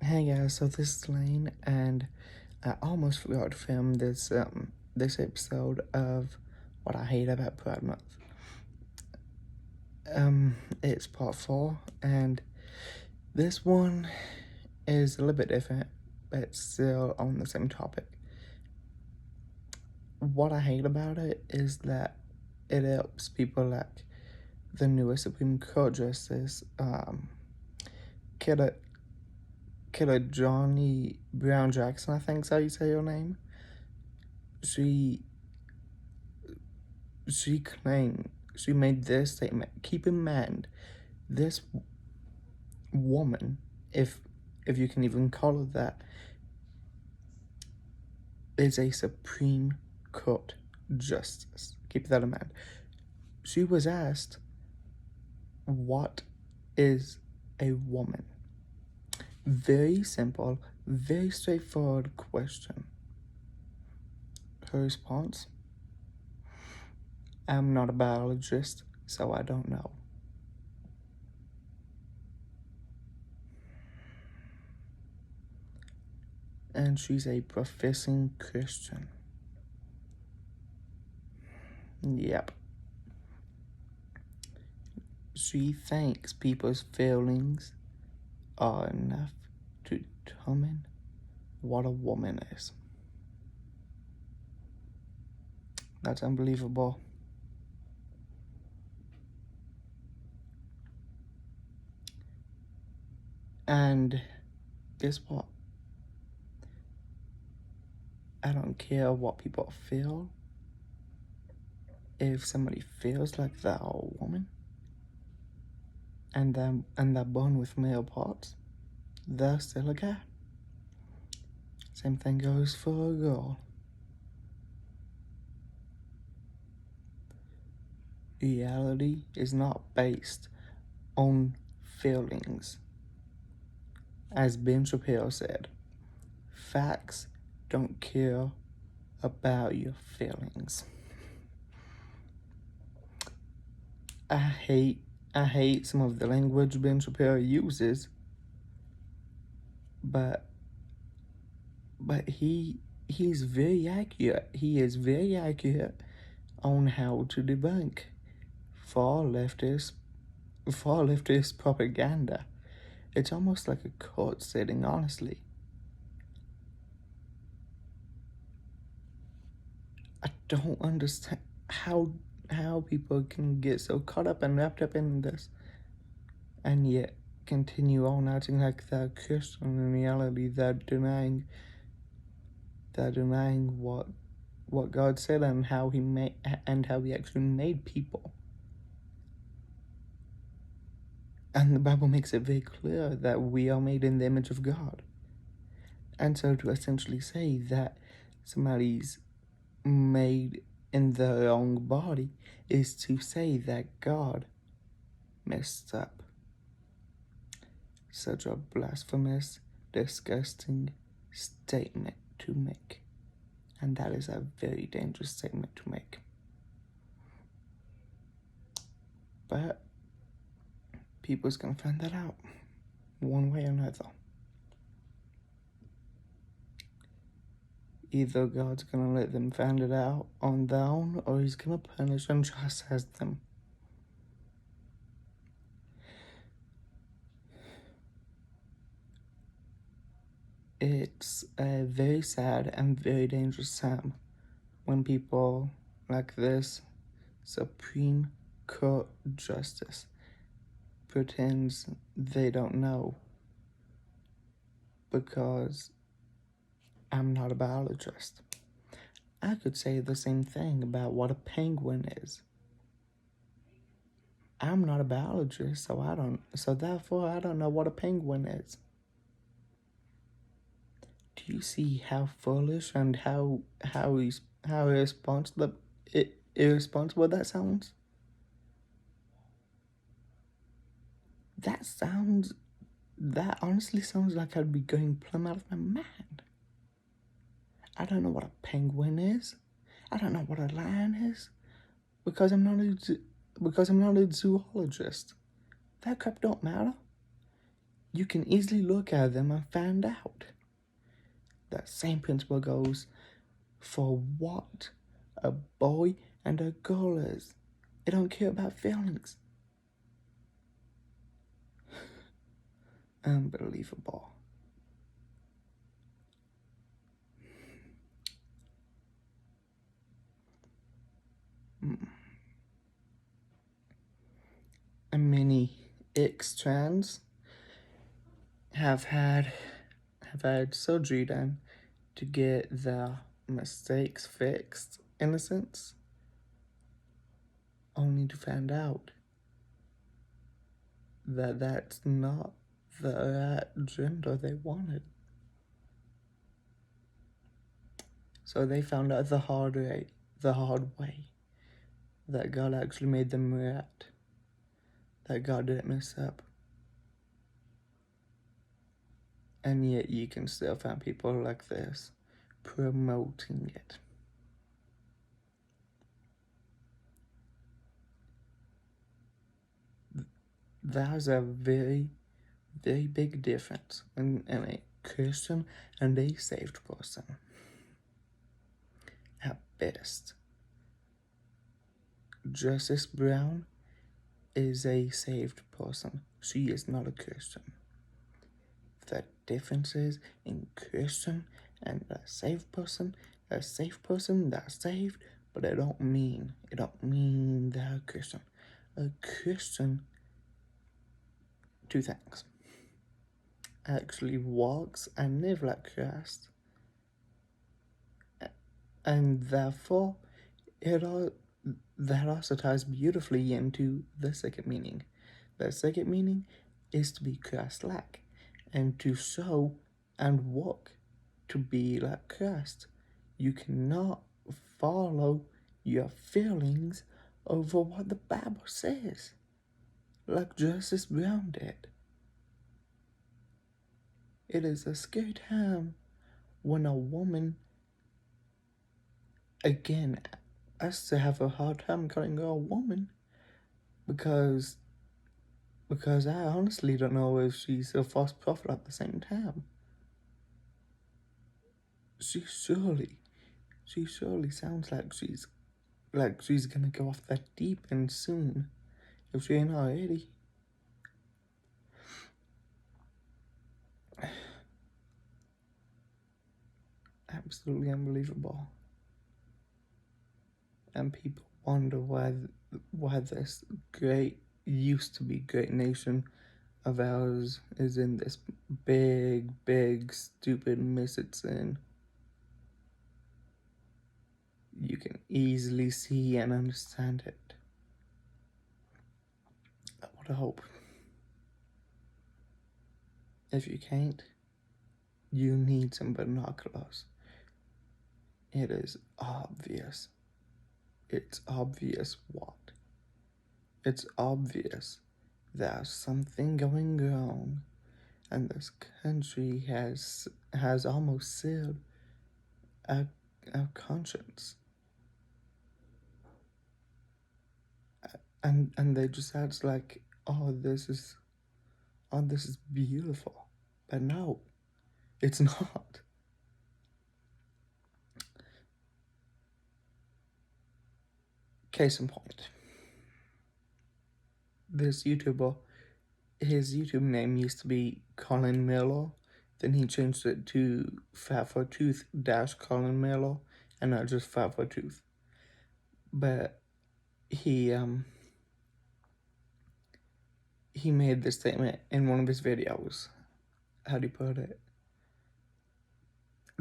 Hey guys, so this is Lane, and I almost forgot to film this episode of what I hate about Pride Month. It's part 4, and this one is a little bit different, but it's still on the same topic. What I hate about it is that it helps people like the newest Supreme Court Justice, Kidda Johnny Brown Jackson, I think's how you say your name. She made this statement. Keep in mind, this woman, if you can even call her that, is a Supreme Court justice. Keep that in mind. She was asked, what is a woman? Very simple, very straightforward question. Her response, I'm not a biologist, so I don't know. And she's a professing Christian. Yep. She thinks people's feelings are enough to determine what a woman is. That's unbelievable. And guess what? I don't care what people feel. If somebody feels like they're a woman and they're born with male parts, they're still a guy. Same thing goes for a girl. Reality is not based on feelings. As Ben Shapiro said, facts don't care about your feelings. I hate some of the language Ben Shapiro uses, but he's very accurate. He is very accurate on how to debunk far leftist propaganda. It's almost like a court sitting, honestly. I don't understand how people can get so caught up and wrapped up in this and yet continue on acting like they're Christian. In reality, they're denying what God said and how he actually made people. And the Bible makes it very clear that we are made in the image of God. And so to essentially say that somebody's made in the wrong body is to say that God messed up. Such a blasphemous, disgusting statement to make. And that is a very dangerous statement to make. But people's gonna find that out one way or another. Either God's gonna let them find it out on their own, or he's gonna punish and chastise them. It's a very sad and very dangerous time when people like this Supreme Court justice pretends they don't know because I'm not a biologist. I could say the same thing about what a penguin is. I'm not a biologist, so therefore I don't know what a penguin is. Do you see how foolish and how irresponsible that sounds? That honestly sounds like I'd be going plumb out of my mind. I don't know what a penguin is. I don't know what a lion is, because I'm not a zoologist. That crap don't matter. you can easily look at them and find out. That same principle goes for what a boy and a girl is. They don't care about feelings. Unbelievable. And many ex-trans have had surgery done to get their mistakes fixed, innocence, only to find out that that's not the gender they wanted. So they found out the hard way, that God actually made them right, that God didn't mess up. And yet you can still find people like this promoting it. There's a very, very big difference in a Christian and a saved person. At best. Justice Brown is a saved person. She is not a Christian. The differences in Christian and a saved person, they're saved, but it don't mean they're a Christian. A Christian, two things, actually walks and lives like Christ, and therefore that also ties beautifully into the second meaning. The second meaning is to be Christ-like, and to show and walk to be like Christ. You cannot follow your feelings over what the Bible says, like Justice Brown did. It is a scary time when a woman, again, I still have a hard time calling her a woman, because I honestly don't know if she's a false prophet at the same time. She surely sounds like she's gonna go off that deep end soon, if she ain't already. Absolutely unbelievable. And people wonder why this used to be great nation of ours is in this big, stupid mess it's in. You can easily see and understand it. What a hope. If you can't, you need some binoculars. It is obvious. It's obvious what? It's obvious there's something going wrong, and this country has almost sealed our conscience. And they just act like, oh, this is beautiful. But no, it's not. Case in point. This YouTuber, his YouTube name used to be Colin Miller. Then he changed it to Fat for Tooth - Colin Miller, and not just Fat for Tooth. But he made this statement in one of his videos. How do you put it?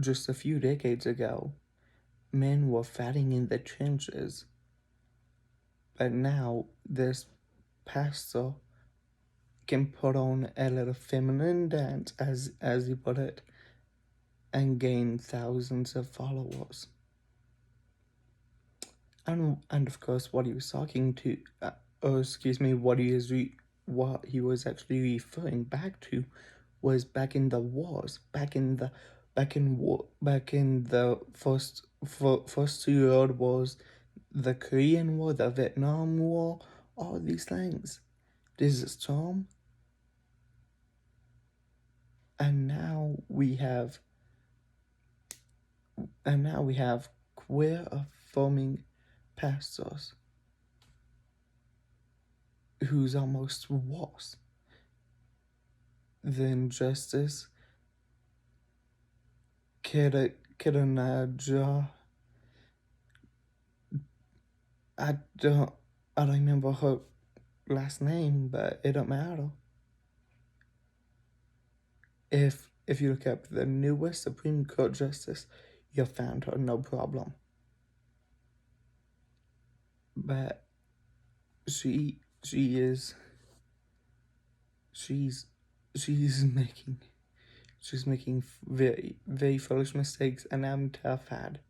Just a few decades ago, men were fighting in the trenches, but now this pastor can put on a little feminine dance, as he put it, and gain thousands of followers. And of course, what he was talking to, what he was actually referring back to, was back in the wars, back in the first two world wars, the Korean War, the Vietnam War, all these things. Desert Storm. And now we have queer affirming pastors who's almost worse than Justice Ketanji. I don't remember her last name, but it don't matter. If you look up the newest Supreme Court Justice, you'll find her, no problem. But she's making very, very foolish mistakes, and I'm terrified.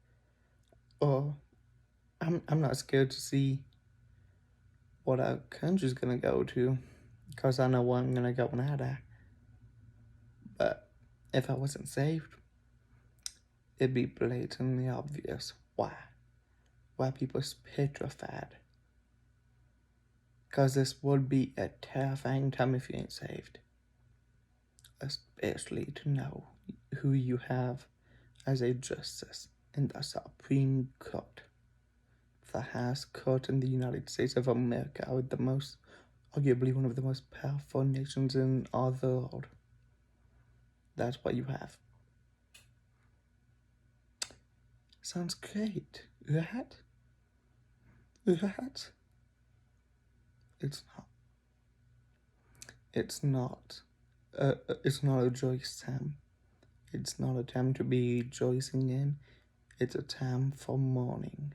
Or I'm not scared to see what our country's gonna go to, because I know where I'm gonna go when I die. But if I wasn't saved, it'd be blatantly obvious why people's petrified. Because this would be a terrifying time if you ain't saved. Especially to know who you have as a justice in the Supreme Court, the highest court in the United States of America, with arguably one of the most powerful nations in all the world. That's what you have. Sounds great, right? Right? It's not. It's not a joyous time. It's not a time to be rejoicing in. It's a time for mourning.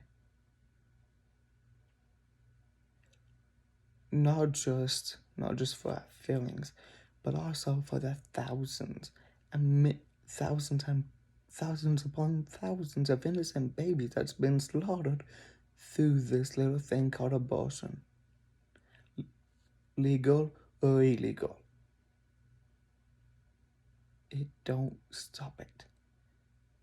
Not just for our feelings, but also for the thousands upon thousands of innocent babies that's been slaughtered through this little thing called abortion. Legal or illegal, it don't stop it.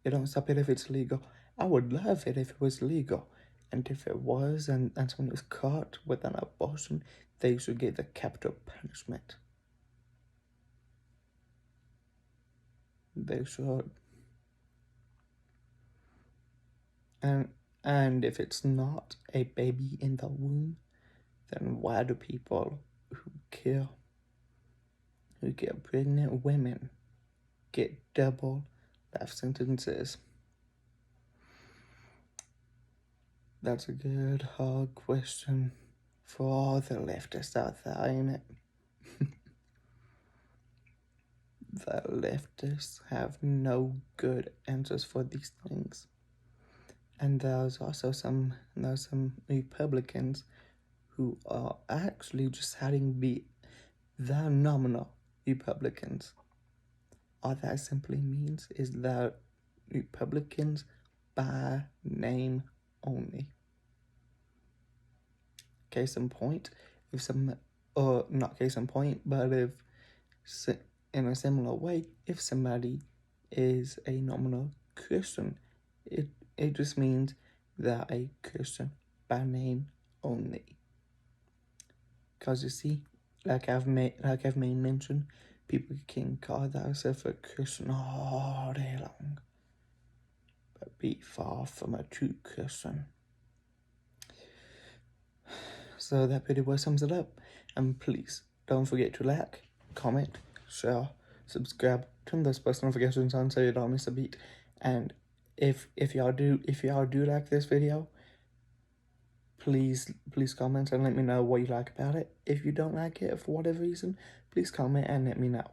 It don't stop it if it's legal. I would love it if it was legal. And if it was, and someone was caught with an abortion, they should get the capital punishment. They should. And if it's not a baby in the womb, then why do people who get pregnant women get double life sentences? That's a good, hard question for all the leftists out there, ain't it? The leftists have no good answers for these things. And there's also some Republicans who are actually just having to be the nominal Republicans. All that simply means is that Republicans by name only. Case in point, not case in point, but if in a similar way, if somebody is a nominal Christian, it just means they're a Christian by name only. Cause you see, like I've made mention, people can call themselves a Christian all day long, but be far from a true Christian. So that pretty well sums it up. And please don't forget to like, comment, share, subscribe, turn those post notifications on so you don't miss a beat. And if y'all do like this video, please comment and let me know what you like about it. If you don't like it for whatever reason, please comment and let me know.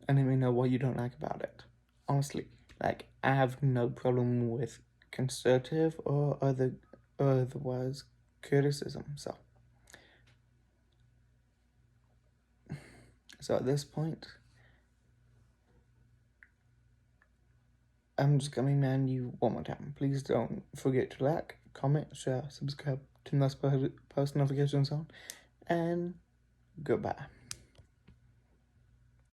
And let me know what you don't like about it. Honestly, like, I have no problem with conservative or otherwise criticism. So at this point, I'm just gonna remind you one more time. Please don't forget to like, comment, share, subscribe, turn those post notifications on, and goodbye.